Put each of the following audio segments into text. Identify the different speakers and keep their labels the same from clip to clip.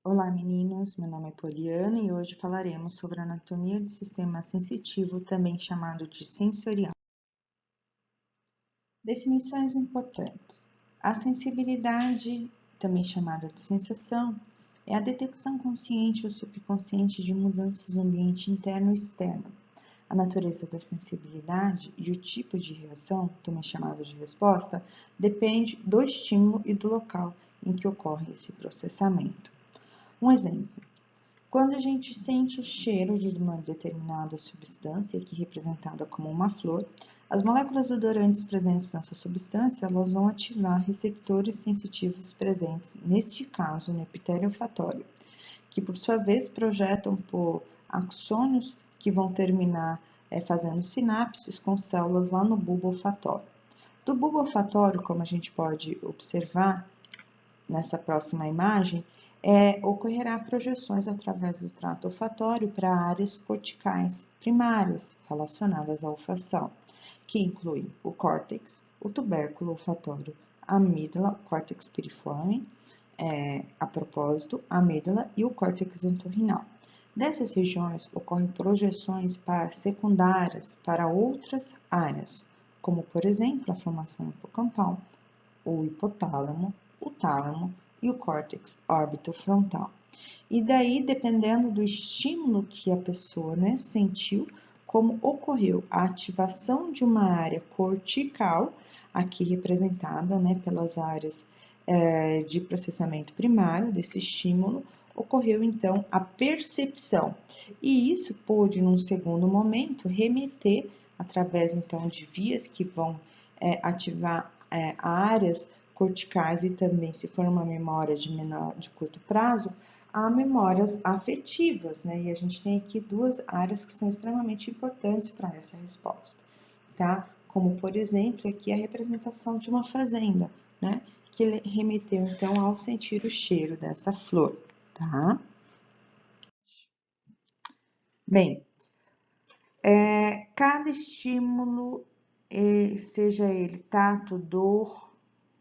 Speaker 1: Olá, meninos. Meu nome é Poliana e hoje falaremos sobre a anatomia do sistema sensitivo, também chamado de sensorial. Definições importantes. A sensibilidade, também chamada de sensação, é a detecção consciente ou subconsciente de mudanças no ambiente interno e externo. A natureza da sensibilidade e o tipo de reação, também chamado de resposta, depende do estímulo e do local em que ocorre esse processamento. Um exemplo. Quando a gente sente o cheiro de uma determinada substância, aqui representada como uma flor, as moléculas odorantes presentes nessa substância, elas vão ativar receptores sensitivos presentes, neste caso no epitélio olfatório, que por sua vez projetam por axônios que vão terminar fazendo sinapses com células lá no bulbo olfatório. Do bulbo olfatório, como a gente pode observar, nessa próxima imagem, ocorrerá projeções através do trato olfatório para áreas corticais primárias relacionadas à olfação, que incluem o córtex, o tubérculo olfatório, a amígdala, o córtex piriforme, a propósito, a amígdala e o córtex entorrinal. Dessas regiões ocorrem projeções secundárias para outras áreas, como por exemplo a formação hipocampal, o hipotálamo, o tálamo e o córtex orbitofrontal. E daí, dependendo do estímulo que a pessoa sentiu, como ocorreu a ativação de uma área cortical, aqui representada pelas áreas de processamento primário desse estímulo, ocorreu então a percepção. E isso pôde, num segundo momento, remeter, através então de vias que vão ativar áreas corticais e também, se for uma memória de curto prazo, há memórias afetivas, né? E a gente tem aqui duas áreas que são extremamente importantes para essa resposta, tá? Como, por exemplo, aqui a representação de uma fazenda, né? Que ele remeteu, então, ao sentir o cheiro dessa flor, tá? Bem, cada estímulo, seja ele tato, dor,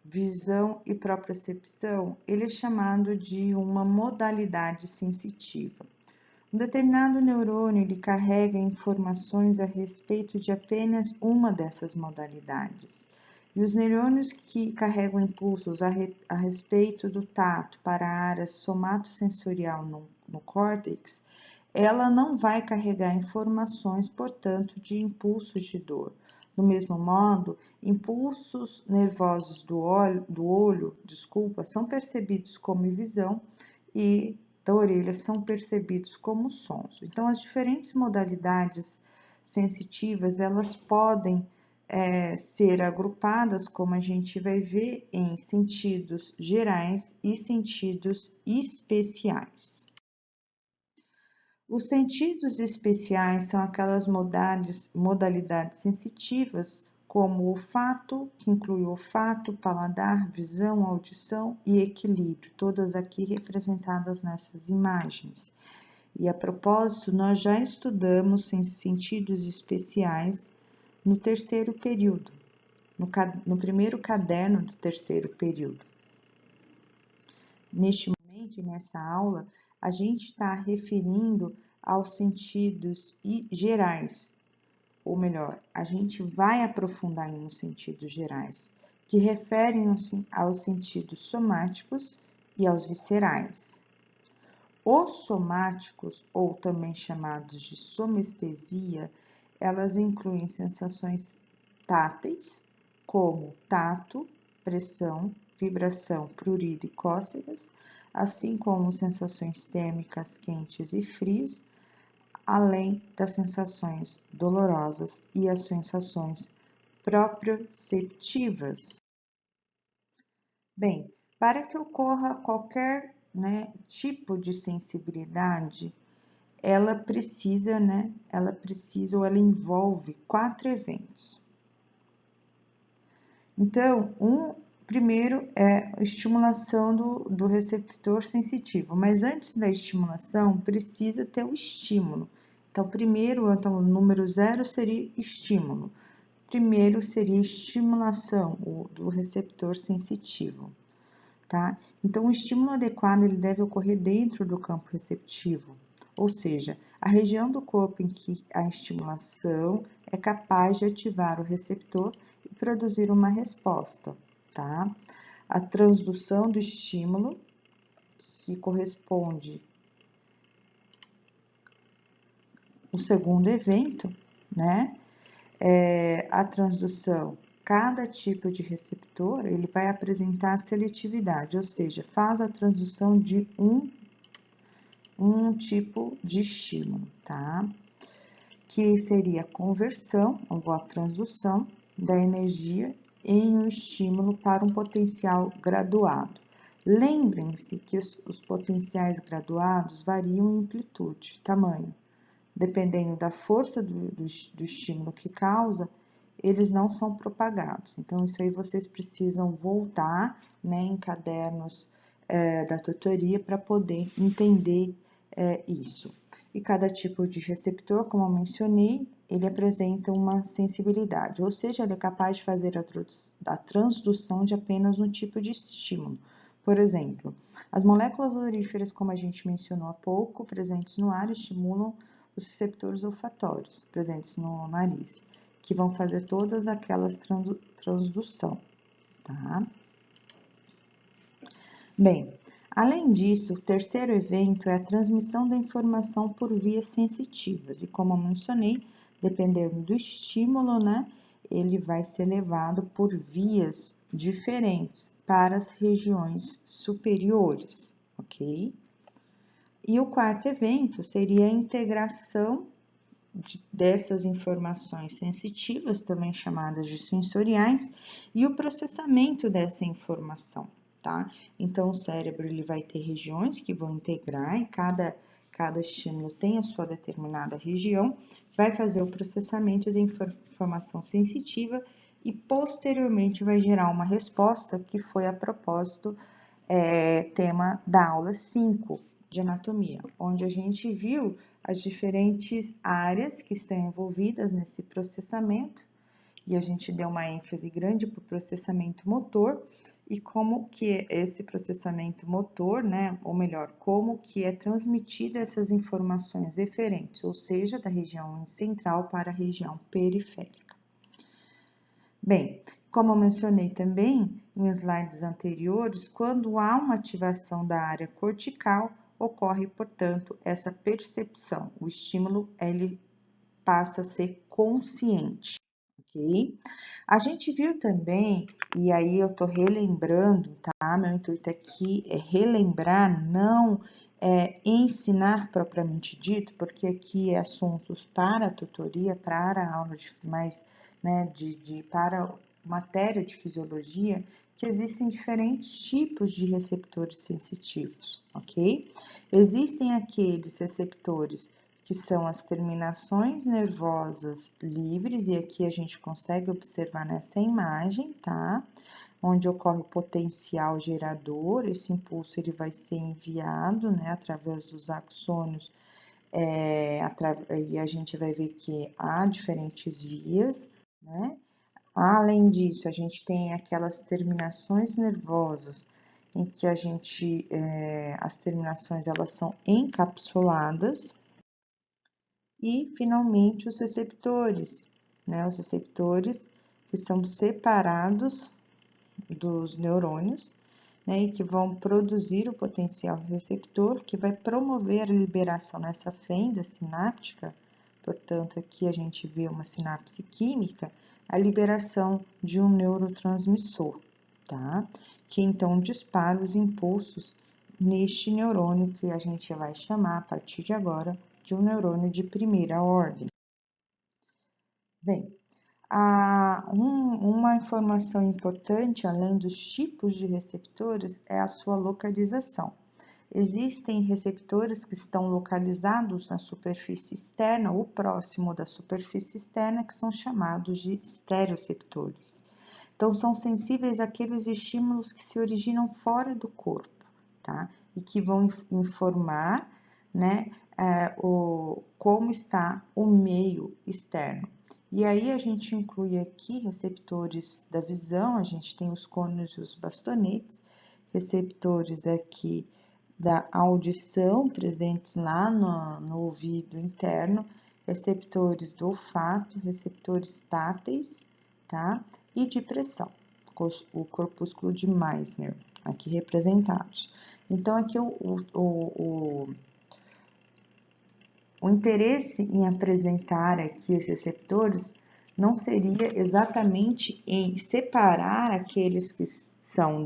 Speaker 1: visão e propriocepção, ele é chamado de uma modalidade sensitiva. Um determinado neurônio ele carrega informações a respeito de apenas uma dessas modalidades. E os neurônios que carregam impulsos a respeito do tato para a área somatosensorial no córtex, ela não vai carregar informações, portanto, de impulsos de dor. Do mesmo modo, impulsos nervosos do olho, são percebidos como visão e da orelha são percebidos como sons. Então, as diferentes modalidades sensitivas, elas podem ser agrupadas, como a gente vai ver, em sentidos gerais e sentidos especiais. Os sentidos especiais são aquelas modalidades sensitivas, como o olfato, que inclui olfato, paladar, visão, audição e equilíbrio, todas aqui representadas nessas imagens. E a propósito, nós já estudamos sentidos especiais no terceiro período, no primeiro caderno do terceiro período. Neste momento e nessa aula, a gente está referindo aos sentidos gerais, ou melhor, a gente vai aprofundar em uns sentidos gerais, que referem-se aos sentidos somáticos e aos viscerais. Os somáticos, ou também chamados de somestesia, elas incluem sensações táteis, como tato, pressão, vibração, prurido e cócegas, assim como sensações térmicas quentes e frios, além das sensações dolorosas e as sensações proprioceptivas. Bem, para que ocorra qualquer tipo de sensibilidade, ela precisa ou ela envolve 4 eventos. Então, primeiro é a estimulação do receptor sensitivo, mas antes da estimulação, precisa ter o estímulo. Então, o número 0 seria estímulo. Primeiro seria estimulação do receptor sensitivo. tá? Então, o estímulo adequado ele deve ocorrer dentro do campo receptivo, ou seja, a região do corpo em que a estimulação é capaz de ativar o receptor e produzir uma resposta, tá? A transdução do estímulo, que corresponde ao segundo evento, né? A transdução, cada tipo de receptor, ele vai apresentar seletividade, ou seja, faz a transdução de um tipo de estímulo, tá? Que seria a conversão, ou a transdução da energia em um estímulo para um potencial graduado. Lembrem-se que os potenciais graduados variam em amplitude, tamanho. Dependendo da força do estímulo que causa, eles não são propagados. Então, isso aí vocês precisam voltar, né, em cadernos da tutoria para poder entender isso. E cada tipo de receptor, como eu mencionei, ele apresenta uma sensibilidade, ou seja, ele é capaz de fazer a transdução de apenas um tipo de estímulo. Por exemplo, as moléculas odoríferas, como a gente mencionou há pouco, presentes no ar, estimulam os receptores olfatórios, presentes no nariz, que vão fazer todas aquelas transdução, tá? Bem, além disso, o terceiro evento é a transmissão da informação por vias sensitivas, e como eu mencionei, dependendo do estímulo, né, ele vai ser levado por vias diferentes para as regiões superiores, ok? E o quarto evento seria a integração dessas informações sensitivas, também chamadas de sensoriais, e o processamento dessa informação, tá? Então, o cérebro ele vai ter regiões que vão integrar, e cada estímulo tem a sua determinada região, vai fazer o processamento da informação sensitiva e, posteriormente, vai gerar uma resposta que foi, a propósito, tema da aula 5 de anatomia, onde a gente viu as diferentes áreas que estão envolvidas nesse processamento, e a gente deu uma ênfase grande para o processamento motor, e como que esse processamento motor, né, ou melhor, como que é transmitida essas informações eferentes, ou seja, da região central para a região periférica. Bem, como eu mencionei também em slides anteriores, quando há uma ativação da área cortical, ocorre, portanto, essa percepção. O estímulo, ele passa a ser consciente, ok? A gente viu também, e aí eu tô relembrando, tá? Meu intuito aqui é relembrar, não ensinar propriamente dito, porque aqui é assuntos para a tutoria, para a aula de mais, né, para matéria de fisiologia, que existem diferentes tipos de receptores sensitivos, ok? Existem aqueles receptores que são as terminações nervosas livres, e aqui a gente consegue observar nessa imagem, tá? Onde ocorre o potencial gerador, esse impulso ele vai ser enviado, né, através dos axônios, e a gente vai ver que há diferentes vias, né? Além disso, a gente tem aquelas terminações nervosas em que a gente, as terminações elas são encapsuladas, e finalmente os receptores, né? Os receptores que são separados dos neurônios, né? E que vão produzir o potencial receptor, que vai promover a liberação nessa fenda sináptica. Portanto, aqui a gente vê uma sinapse química, a liberação de um neurotransmissor, tá? Que então dispara os impulsos neste neurônio que a gente vai chamar, a partir de agora, de um neurônio de primeira ordem. Bem, uma informação importante, além dos tipos de receptores, é a sua localização. Existem receptores que estão localizados na superfície externa ou próximo da superfície externa, que são chamados de estereoceptores. Então, são sensíveis àqueles estímulos que se originam fora do corpo, tá? E que vão informar, né, como está o meio externo. E aí a gente inclui aqui receptores da visão, a gente tem os cônios e os bastonetes, receptores aqui da audição presentes lá no ouvido interno, receptores do olfato, receptores táteis, tá? E de pressão, o corpúsculo de Meissner, aqui representados. Então, aqui o interesse em apresentar aqui os receptores não seria exatamente em separar aqueles que são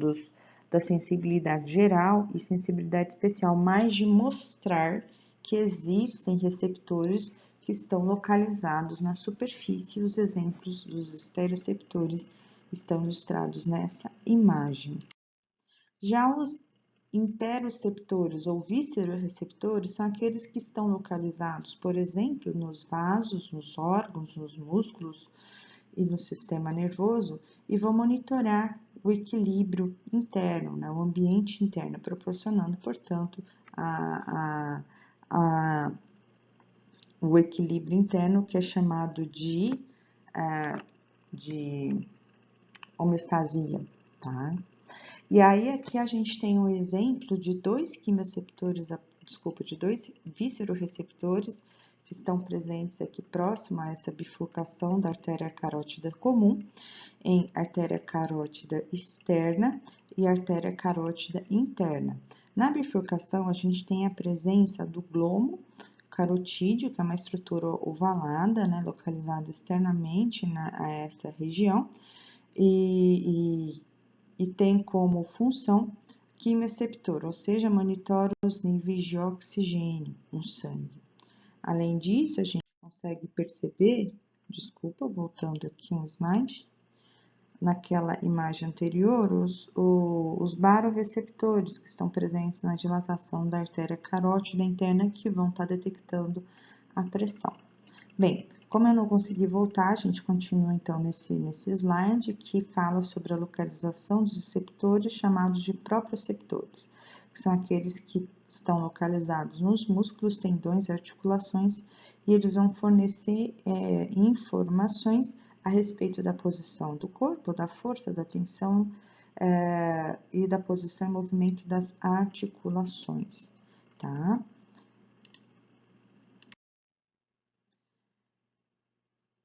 Speaker 1: da sensibilidade geral e sensibilidade especial, mas de mostrar que existem receptores que estão localizados na superfície, e os exemplos dos estereoceptores estão ilustrados nessa imagem. Já os interoceptores ou visceroreceptores são aqueles que estão localizados, por exemplo, nos vasos, nos órgãos, nos músculos e no sistema nervoso, e vão monitorar o equilíbrio interno, né, o ambiente interno, proporcionando, portanto, o equilíbrio interno, que é chamado de homeostasia, tá? E aí, aqui a gente tem um exemplo de dois quimioreceptores, de dois visceroreceptores que estão presentes aqui próximo a essa bifurcação da artéria carótida comum, em artéria carótida externa e artéria carótida interna. Na bifurcação, a gente tem a presença do glomo carotídeo, que é uma estrutura ovalada, né, localizada externamente a essa região, e tem como função quimioreceptor, ou seja, monitora os níveis de oxigênio no sangue. Além disso, a gente consegue perceber, desculpa, voltando aqui um slide, naquela imagem anterior, os baroreceptores que estão presentes na dilatação da artéria carótida interna que vão estar detectando a pressão. Bem, como eu não consegui voltar, a gente continua então nesse slide que fala sobre a localização dos receptores chamados de proprioceptores, que são aqueles que estão localizados nos músculos, tendões e articulações, e eles vão fornecer informações a respeito da posição do corpo, da força, da tensão e da posição e movimento das articulações, tá?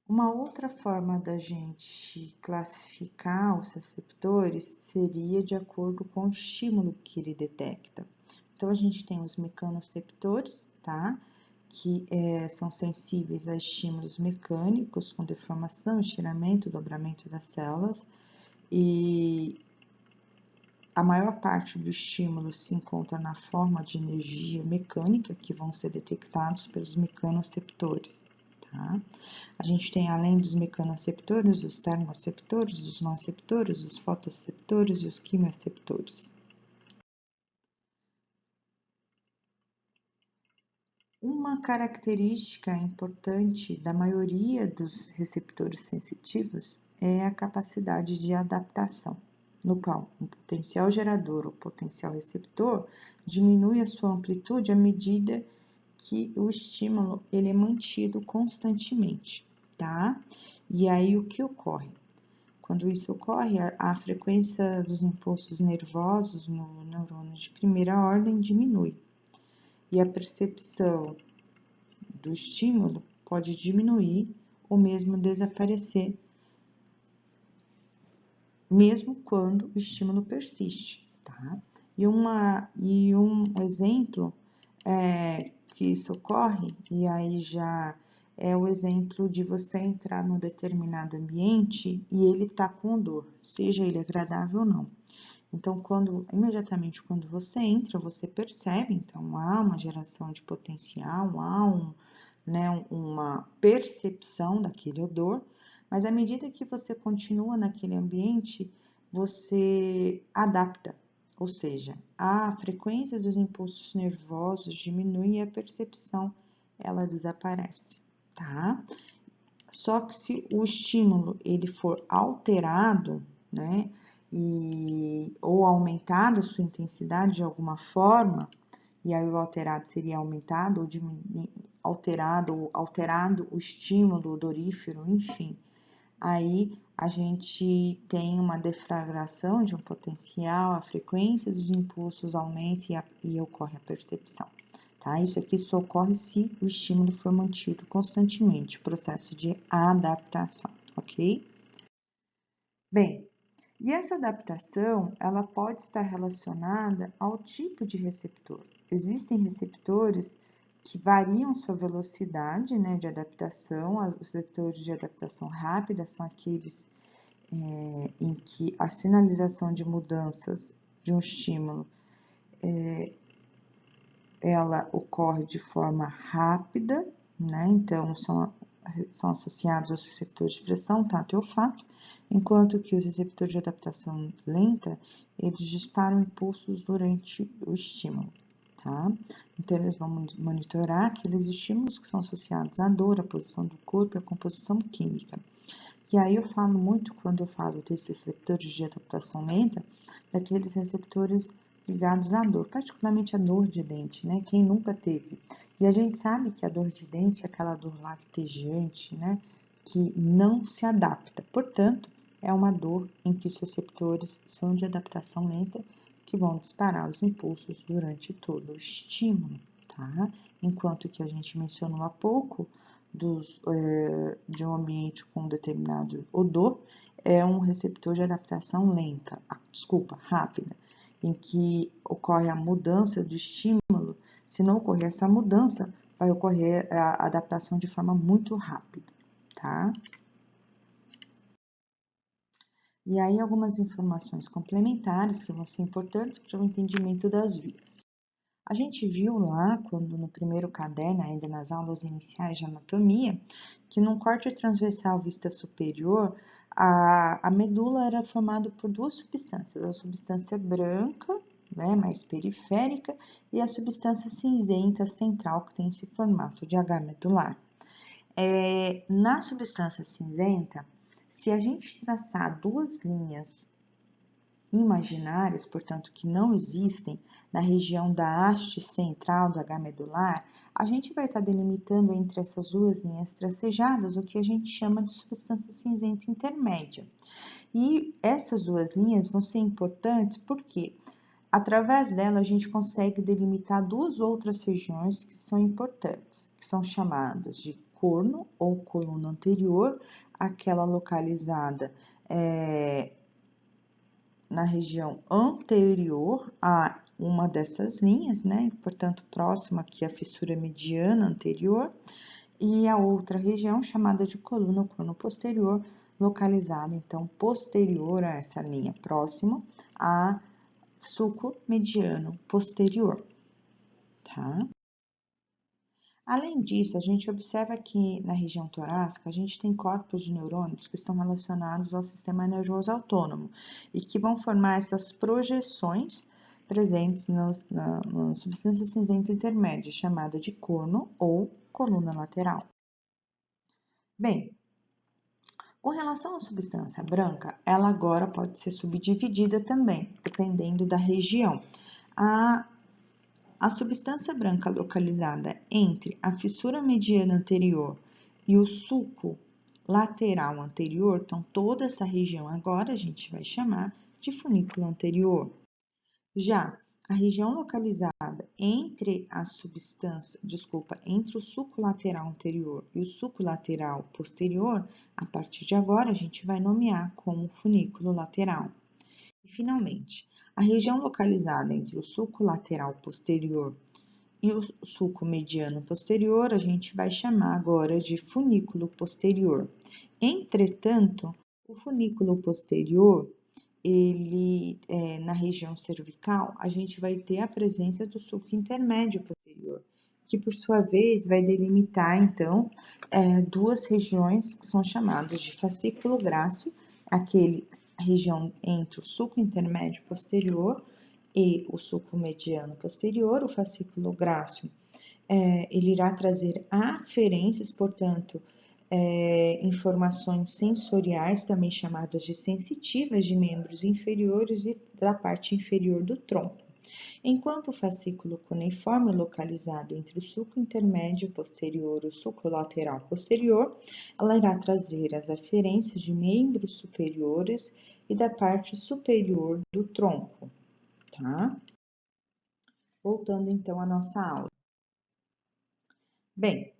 Speaker 1: Uma outra forma da gente classificar os receptores seria de acordo com o estímulo que ele detecta. Então, a gente tem os mecanoreceptores, tá? Que são sensíveis a estímulos mecânicos, com deformação, estiramento, dobramento das células, e a maior parte do estímulo se encontra na forma de energia mecânica, que vão ser detectados pelos mecanoreceptores. Tá? A gente tem, além dos mecanoreceptores, os termoreceptores, os noceceptores, os fotoreceptores e os quimioreceptores. Uma característica importante da maioria dos receptores sensitivos é a capacidade de adaptação, no qual um potencial gerador ou potencial receptor diminui a sua amplitude à medida que o estímulo ele é mantido constantemente, tá? E aí o que ocorre? Quando isso ocorre, a frequência dos impulsos nervosos no neurônio de primeira ordem diminui e a percepção do estímulo pode diminuir ou mesmo desaparecer, mesmo quando o estímulo persiste, tá? E um exemplo que isso ocorre, e aí já é o exemplo de você entrar num determinado ambiente e ele tá com odor, seja ele agradável ou não. Então, imediatamente quando você entra, você percebe, então há uma geração de potencial, há uma percepção daquele odor, mas à medida que você continua naquele ambiente, você adapta. Ou seja, a frequência dos impulsos nervosos diminui e a percepção ela desaparece, tá? Só que se o estímulo ele for alterado, né, ou aumentado a sua intensidade de alguma forma, e aí o alterado seria aumentado ou alterado o estímulo odorífero, enfim, aí a gente tem uma deflagração de um potencial, a frequência dos impulsos aumenta e ocorre a percepção. Tá? Isso aqui só ocorre se o estímulo for mantido constantemente, o processo de adaptação, ok? Bem, e essa adaptação, ela pode estar relacionada ao tipo de receptor. Existem receptores que variam sua velocidade, né, de adaptação. Os receptores de adaptação rápida são aqueles em que a sinalização de mudanças de um estímulo ela ocorre de forma rápida, né? Então, são associados aos receptores de pressão, tato e olfato, enquanto que os receptores de adaptação lenta, eles disparam impulsos durante o estímulo, tá? Então, eles vão monitorar aqueles estímulos que são associados à dor, à posição do corpo e à composição química. E aí eu falo muito, quando eu falo desses receptores de adaptação lenta, daqueles receptores ligados à dor, particularmente a dor de dente, né? Quem nunca teve? E a gente sabe que a dor de dente é aquela dor latejante, né? Que não se adapta. Portanto, é uma dor em que os receptores são de adaptação lenta, que vão disparar os impulsos durante todo o estímulo, tá? Enquanto que a gente mencionou há pouco, de um ambiente com determinado odor, é um receptor de adaptação rápida, em que ocorre a mudança do estímulo. Se não ocorrer essa mudança, vai ocorrer a adaptação de forma muito rápida, tá? E aí, algumas informações complementares que vão ser importantes para o entendimento das vias. A gente viu lá, quando no primeiro caderno, ainda nas aulas iniciais de anatomia, que num corte transversal vista superior, a medula era formada por duas substâncias, a substância branca, né, mais periférica, e a substância cinzenta central, que tem esse formato de H medular. Na substância cinzenta, se a gente traçar duas linhas imaginárias, portanto, que não existem na região da haste central do H medular, a gente vai estar delimitando entre essas duas linhas tracejadas o que a gente chama de substância cinzenta intermédia. E essas duas linhas vão ser importantes porque, através dela, a gente consegue delimitar duas outras regiões que são importantes, que são chamadas de corno ou coluna anterior, aquela localizada na região anterior a uma dessas linhas, né? Portanto, próxima aqui à fissura mediana anterior, e a outra região chamada de coluna ou corno posterior, localizada então posterior a essa linha, próximo a sulco mediano posterior, tá? Além disso, a gente observa que na região torácica a gente tem corpos de neurônios que estão relacionados ao sistema nervoso autônomo e que vão formar essas projeções presentes na substância cinzenta intermédia, chamada de corno ou coluna lateral. Bem, com relação à substância branca, ela agora pode ser subdividida também, dependendo da região. A substância branca localizada entre a fissura mediana anterior e o sulco lateral anterior, então toda essa região agora a gente vai chamar de funículo anterior. Já a região localizada entre entre o sulco lateral anterior e o sulco lateral posterior, a partir de agora a gente vai nomear como funículo lateral. E, finalmente, a região localizada entre o sulco lateral posterior e o sulco mediano posterior, a gente vai chamar agora de funículo posterior. Entretanto, o funículo posterior, na região cervical, a gente vai ter a presença do sulco intermédio posterior, que por sua vez vai delimitar, então, duas regiões que são chamadas de fascículo grácil, a região entre o sulco intermédio posterior e o sulco mediano posterior. O fascículo grácil, ele irá trazer aferências, portanto, informações sensoriais, também chamadas de sensitivas, de membros inferiores e da parte inferior do tronco. enquanto o fascículo cuneiforme localizado entre o sulco intermédio posterior e o sulco lateral posterior, ela irá trazer as aferências de membros superiores e da parte superior do tronco, tá? Voltando então à nossa aula. Bem,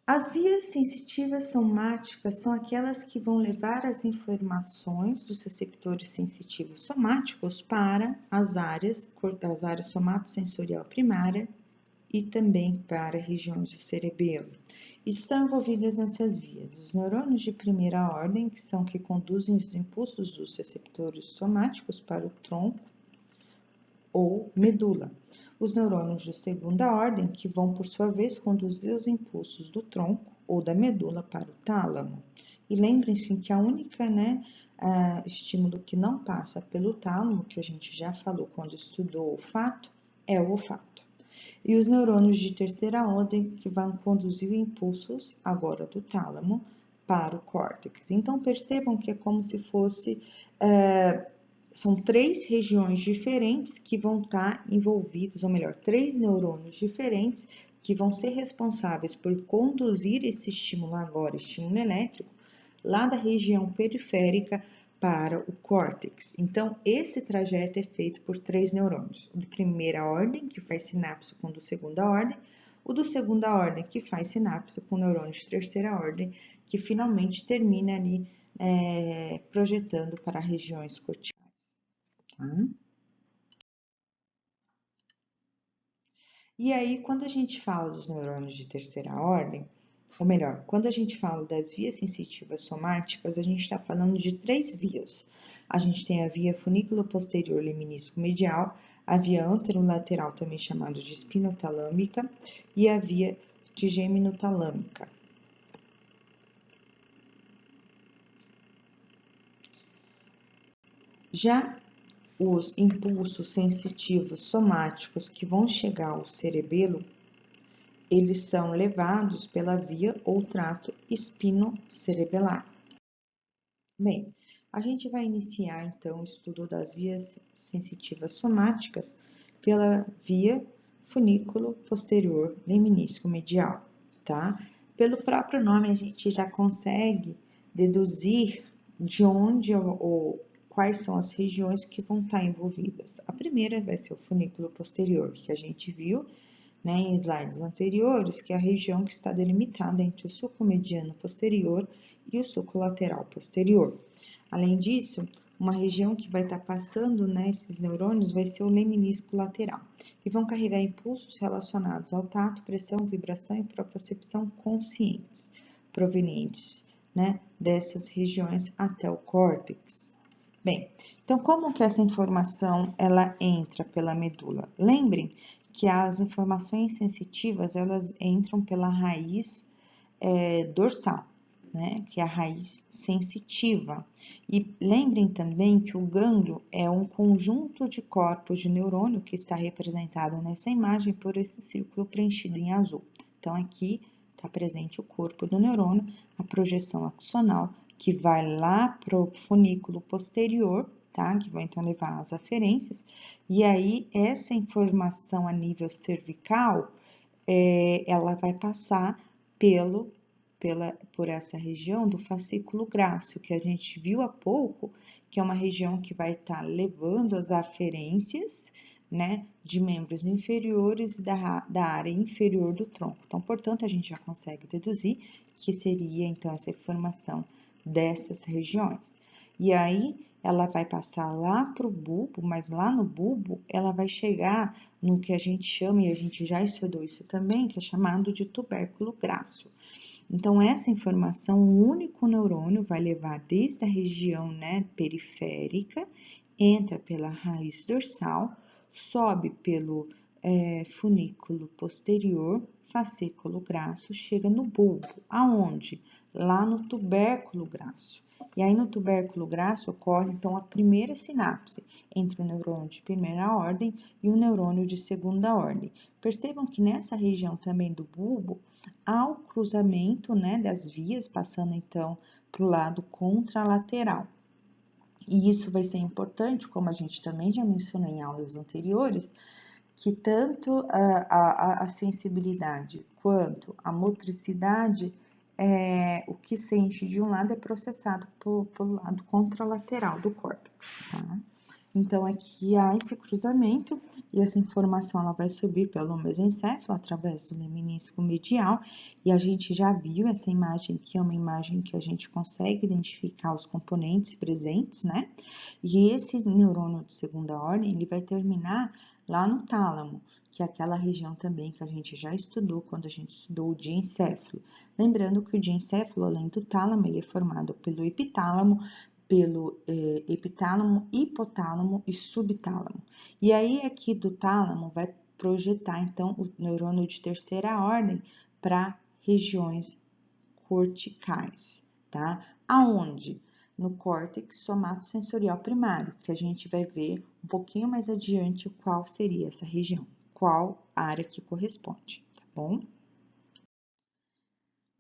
Speaker 1: as vias sensitivas somáticas são aquelas que vão levar as informações dos receptores sensitivos somáticos para as áreas somatosensorial primária e também para regiões do cerebelo. Estão envolvidas nessas vias os neurônios de primeira ordem, que são que conduzem os impulsos dos receptores somáticos para o tronco ou medula. Os neurônios de segunda ordem, que vão, por sua vez, conduzir os impulsos do tronco ou da medula para o tálamo. E lembrem-se que a única estímulo que não passa pelo tálamo, que a gente já falou quando estudou o olfato, é o olfato. E os neurônios de terceira ordem, que vão conduzir impulsos, agora do tálamo, para o córtex. Então, percebam que é como se fosse... são 3 regiões diferentes que vão estar envolvidos, ou melhor, 3 neurônios diferentes que vão ser responsáveis por conduzir esse estímulo agora, estímulo elétrico, lá da região periférica para o córtex. Então, esse trajeto é feito por 3 neurônios. O de primeira ordem, que faz sinapse com o do segunda ordem, o do segunda ordem, que faz sinapse com o neurônio de terceira ordem, que finalmente termina ali projetando para regiões corticais. Tá? E aí, quando a gente fala dos neurônios de terceira ordem, ou melhor, quando a gente fala das vias sensitivas somáticas, a gente está falando de 3 vias. A gente tem a via funículo posterior leminísco medial, a via anterolateral, também chamada de espinotalâmica, e a via trigêmino-talâmica. Já os impulsos sensitivos somáticos que vão chegar ao cerebelo, eles são levados pela via ou trato espinocerebelar. Bem, a gente vai iniciar então o estudo das vias sensitivas somáticas pela via funículo posterior leminísco medial, tá? Pelo próprio nome a gente já consegue deduzir de onde ou quais são as regiões que vão estar envolvidas. A primeira vai ser o funículo posterior, que a gente viu, né, em slides anteriores, que é a região que está delimitada entre o sulco mediano posterior e o sulco lateral posterior. Além disso, uma região que vai estar passando, né, esses neurônios vai ser o leminísco lateral, e vão carregar impulsos relacionados ao tato, pressão, vibração e propriocepção conscientes, provenientes, né, dessas regiões até o córtex. Bem, então como que essa informação ela entra pela medula? Lembrem que as informações sensitivas elas entram pela raiz dorsal, né? Que é a raiz sensitiva. E lembrem também que o gânglio é um conjunto de corpos de neurônio que está representado nessa imagem por esse círculo preenchido em azul. Então, aqui está presente o corpo do neurônio, a projeção axonal, que vai lá para o funículo posterior, tá? Que vai então levar as aferências, e aí essa informação a nível cervical, ela vai passar por essa região do fascículo grácil, que a gente viu há pouco, que é uma região que vai estar levando as aferências, né, de membros inferiores da área inferior do tronco. Então, portanto, a gente já consegue deduzir que seria, então, essa informação dessas regiões. E aí, ela vai passar lá para o bulbo, mas lá no bulbo, ela vai chegar no que a gente chama, e a gente já estudou isso também, que é chamado de tubérculo grácil. Então, essa informação, um único neurônio vai levar desde a região, né, periférica, entra pela raiz dorsal, sobe pelo funículo posterior, fascículo grácil, chega no bulbo. Aonde? Lá no tubérculo grácil. E aí, no tubérculo grácil, ocorre, então, a primeira sinapse entre o neurônio de primeira ordem e o neurônio de segunda ordem. Percebam que nessa região também do bulbo, há o cruzamento, né, das vias, passando, então, para o lado contralateral. E isso vai ser importante, como a gente também já mencionou em aulas anteriores, que tanto a sensibilidade quanto a motricidade, o que sente de um lado é processado pelo lado contralateral do córtex, tá? Então, aqui há esse cruzamento e essa informação ela vai subir pelo mesencéfalo através do menisco medial, e a gente já viu essa imagem, que é uma imagem que a gente consegue identificar os componentes presentes, né? E esse neurônio de segunda ordem, ele vai terminar lá no tálamo, que é aquela região também que a gente já estudou quando a gente estudou o diencéfalo. Lembrando que o diencéfalo, além do tálamo, ele é formado pelo epitálamo, pelo epitálamo, hipotálamo e subtálamo. E aí, aqui do tálamo, vai projetar, então, o neurônio de terceira ordem para regiões corticais, tá? Aonde? No córtex somatosensorial primário, que a gente vai ver um pouquinho mais adiante qual seria essa região, qual área que corresponde, tá bom?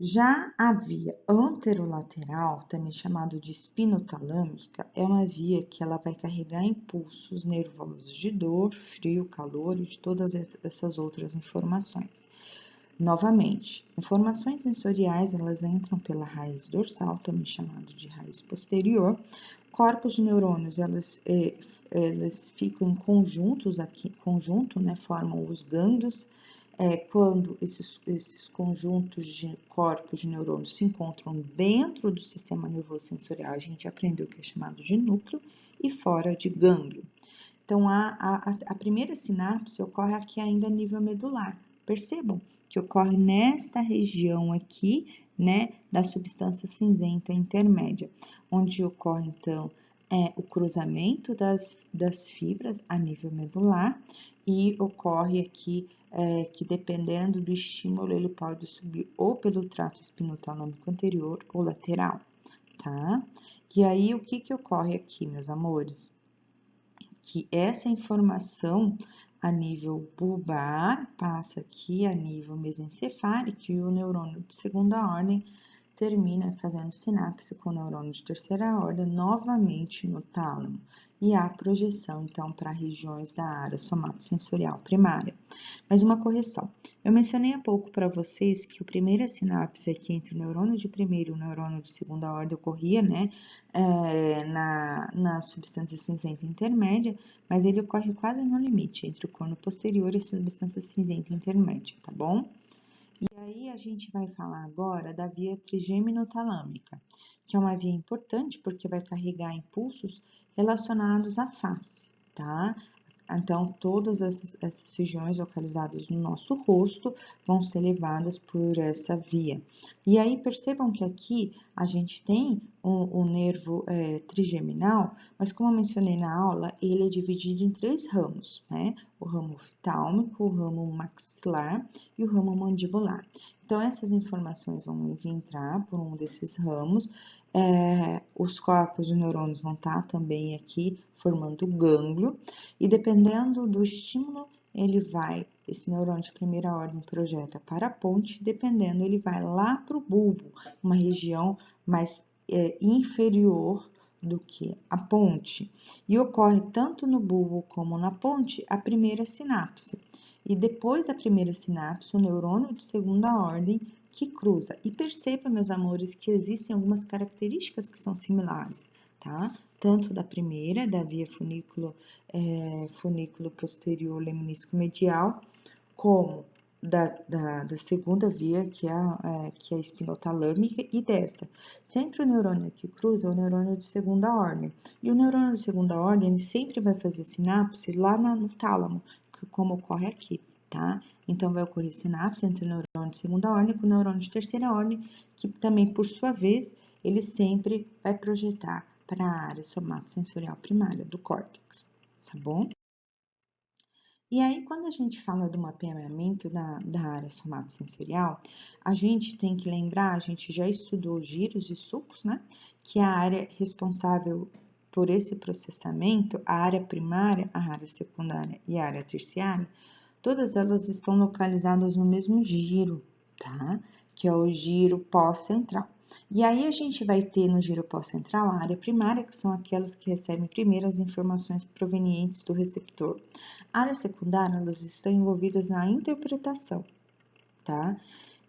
Speaker 1: Já a via anterolateral, também chamada de espinotalâmica, é uma via que ela vai carregar impulsos nervosos de dor, frio, calor e de todas essas outras informações. Novamente, informações sensoriais, elas entram pela raiz dorsal, também chamado de raiz posterior. Corpos de neurônios, elas ficam em conjuntos aqui, né, formam os gânglios. Quando esses conjuntos de corpos de neurônios se encontram dentro do sistema nervoso sensorial, a gente aprendeu que é chamado de núcleo, e fora de gânglio. Então, a primeira sinapse ocorre aqui ainda a nível medular. Percebam que ocorre nesta região aqui, né, da substância cinzenta intermédia, onde ocorre, então, o cruzamento das fibras a nível medular, e ocorre aqui que, dependendo do estímulo, ele pode subir ou pelo trato espinotalâmico anterior ou lateral, tá? E aí, o que ocorre aqui, meus amores? Que essa informação a nível bulbar passa aqui a nível mesencefálico, e o neurônio de segunda ordem termina fazendo sinapse com o neurônio de terceira ordem novamente no tálamo, e há projeção então para regiões da área somatosensorial primária. Mas uma correção, eu mencionei há pouco para vocês que a primeira sinapse aqui entre o neurônio de primeira e o neurônio de segunda ordem ocorria, né, na substância cinzenta intermédia, mas ele ocorre quase no limite entre o corno posterior e a substância cinzenta intermédia, tá bom? E aí a gente vai falar agora da via trigêmino-talâmica, que é uma via importante porque vai carregar impulsos relacionados à face, tá? Então, todas essas regiões localizadas no nosso rosto vão ser levadas por essa via. E aí, percebam que aqui a gente tem o nervo trigeminal, mas como eu mencionei na aula, ele é dividido em 3 ramos, né? O ramo oftálmico, o ramo maxilar e o ramo mandibular. Então, essas informações vão entrar por um desses ramos. Os corpos de neurônios vão estar também aqui formando o gânglio, e dependendo do estímulo, esse neurônio de primeira ordem projeta para a ponte, dependendo, ele vai lá para o bulbo, uma região mais inferior do que a ponte. E ocorre tanto no bulbo como na ponte a primeira sinapse. E depois da primeira sinapse, o neurônio de segunda ordem que cruza. E perceba, meus amores, que existem algumas características que são similares, tá? Tanto da primeira, da via funículo posterior lemnisco medial, como da segunda via, que é a espinotalâmica, e dessa. Sempre o neurônio que cruza é o neurônio de segunda ordem. E o neurônio de segunda ordem, ele sempre vai fazer sinapse lá no tálamo, como ocorre aqui, tá? Então, vai ocorrer sinapse entre o neurônio de segunda ordem e o neurônio de terceira ordem, que também, por sua vez, ele sempre vai projetar para a área somatosensorial primária do córtex, tá bom? E aí, quando a gente fala do mapeamento da área somatosensorial, a gente tem que lembrar, a gente já estudou giros e sulcos, né? Que é a área responsável por esse processamento, a área primária, a área secundária e a área terciária, todas elas estão localizadas no mesmo giro, tá? Que é o giro pós-central. E aí a gente vai ter no giro pós-central a área primária, que são aquelas que recebem primeiro as informações provenientes do receptor. A área secundária, elas estão envolvidas na interpretação, tá?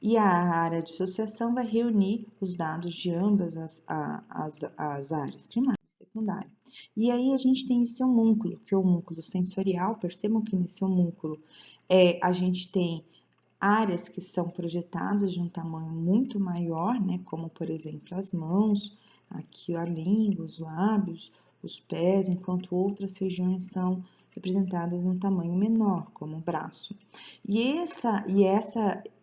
Speaker 1: E a área de associação vai reunir os dados de ambas as áreas, primária e secundária. E aí a gente tem esse homúnculo, que é o homúnculo sensorial. Percebam que nesse homúnculo a gente tem áreas que são projetadas de um tamanho muito maior, né? Como, por exemplo, as mãos, aqui a língua, os lábios, os pés, enquanto outras regiões são representadas num tamanho menor, como o braço. E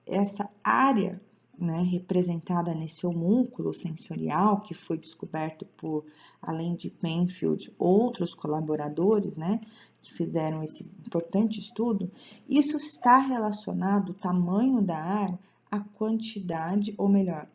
Speaker 1: essa área, né, representada nesse homúnculo sensorial, que foi descoberto por, além de Penfield, outros colaboradores, né, que fizeram esse importante estudo, isso está relacionado, o tamanho da área, à quantidade, ou melhor,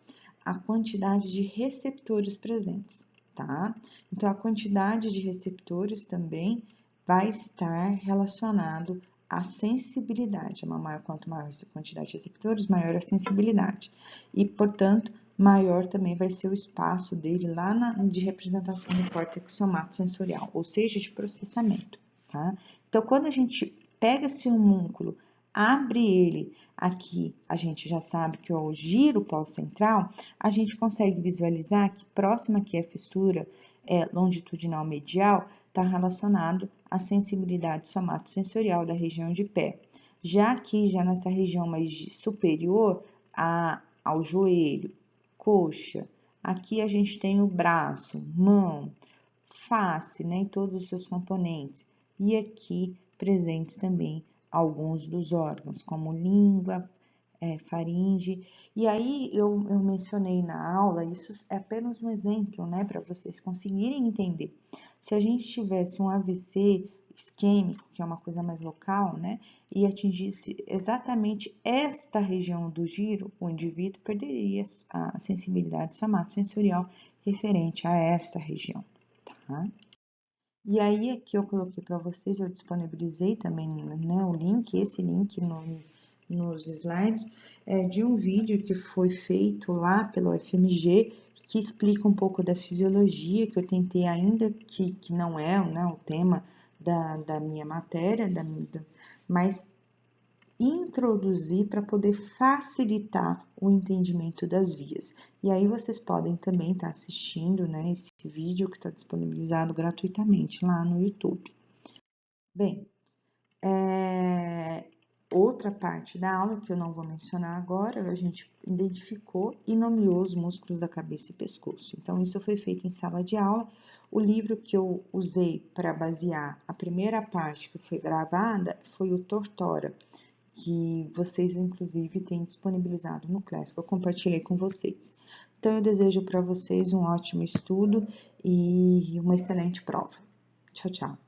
Speaker 1: a quantidade de receptores presentes, tá? Então, a quantidade de receptores também vai estar relacionado à sensibilidade. Quanto maior essa quantidade de receptores, maior a sensibilidade. E, portanto, maior também vai ser o espaço dele lá de representação do córtex somatosensorial, ou seja, de processamento, tá? Então, quando a gente pega esse homúnculo, abre ele aqui, a gente já sabe que é o giro pós-central, a gente consegue visualizar que próxima aqui à fissura longitudinal medial está relacionado à sensibilidade somatosensorial da região de pé. Já aqui, já nessa região mais superior ao joelho, coxa, aqui a gente tem o braço, mão, face, né, e todos os seus componentes. E aqui presentes também alguns dos órgãos, como língua, faringe. E aí eu mencionei na aula, isso é apenas um exemplo, né, para vocês conseguirem entender. Se a gente tivesse um AVC isquêmico, que é uma coisa mais local, né, e atingisse exatamente esta região do giro, o indivíduo perderia a sensibilidade somatosensorial referente a esta região, tá? E aí, aqui eu coloquei para vocês, eu disponibilizei também, né, o link, esse link nos slides, de um vídeo que foi feito lá pelo FMG, que explica um pouco da fisiologia, que eu tentei ainda, que não é, né, o tema da minha matéria, mas introduzir para poder facilitar o entendimento das vias. E aí vocês podem também estar assistindo, né, esse vídeo que está disponibilizado gratuitamente lá no YouTube. Bem, outra parte da aula que eu não vou mencionar agora, a gente identificou e nomeou os músculos da cabeça e pescoço. Então, isso foi feito em sala de aula. O livro que eu usei para basear a primeira parte que foi gravada foi o Tortora, que vocês, inclusive, têm disponibilizado no Class, eu compartilhei com vocês. Então, eu desejo para vocês um ótimo estudo e uma excelente prova. Tchau, tchau.